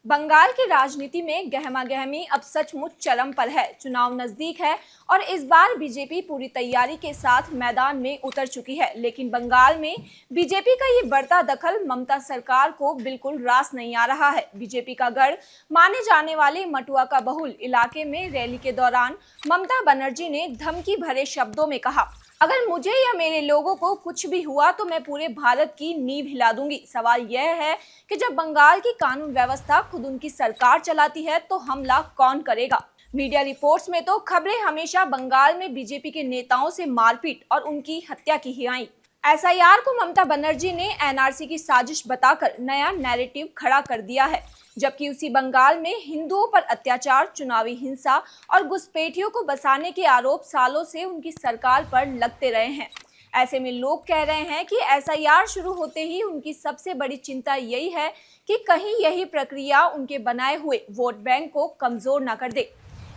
बंगाल की राजनीति में गहमा-गहमी अब सचमुच चरम पर है। चुनाव नजदीक है और इस बार बीजेपी पूरी तैयारी के साथ मैदान में उतर चुकी है। लेकिन बंगाल में बीजेपी का ये बढ़ता दखल ममता सरकार को बिल्कुल रास नहीं आ रहा है। बीजेपी का गढ़ माने जाने वाले मटुआ का बहुल इलाके में रैली के दौरान ममता बनर्जी ने धमकी भरे शब्दों में कहा, अगर मुझे या मेरे लोगों को कुछ भी हुआ तो मैं पूरे भारत की नींव हिला दूंगी। सवाल यह है कि जब बंगाल की कानून व्यवस्था खुद उनकी सरकार चलाती है तो हमला कौन करेगा। मीडिया रिपोर्ट्स में तो खबरें हमेशा बंगाल में बीजेपी के नेताओं से मारपीट और उनकी हत्या की ही आई। एसआईआर को ममता बनर्जी ने एनआरसी की साजिश बताकर नया नैरेटिव खड़ा कर दिया है, जबकि उसी बंगाल में हिंदुओं पर अत्याचार, चुनावी हिंसा और घुसपैठियों को बसाने के आरोप सालों से उनकी सरकार पर लगते रहे हैं। ऐसे में लोग कह रहे हैं कि एसआईआर शुरू होते ही उनकी सबसे बड़ी चिंता यही है कि कहीं यही प्रक्रिया उनके बनाए हुए वोट बैंक को कमजोर न कर दे।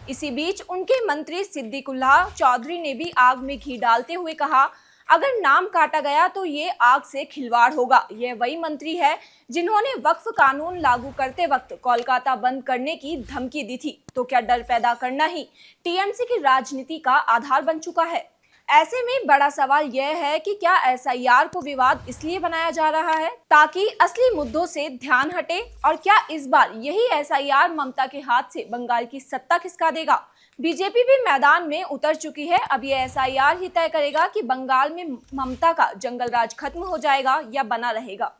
इसी बीच उनके मंत्री सिद्दीकुल्लाह चौधरी ने भी आग में घी डालते हुए कहा, अगर नाम काटा गया तो ये आग से खिलवाड़ होगा। यह वही मंत्री है जिन्होंने वक्फ कानून लागू करते वक्त कोलकाता बंद करने की धमकी दी थी। तो क्या डर पैदा करना ही टीएमसी की राजनीति का आधार बन चुका है? ऐसे में बड़ा सवाल यह है कि क्या एसआईआर को विवाद इसलिए बनाया जा रहा है ताकि असली मुद्दों से ध्यान हटे, और क्या इस बार यही एसआईआर ममता के हाथ से बंगाल की सत्ता खिसका देगा? बीजेपी भी मैदान में उतर चुकी है। अब ये एसआईआर ही तय करेगा कि बंगाल में ममता का जंगल राज खत्म हो जाएगा या बना रहेगा।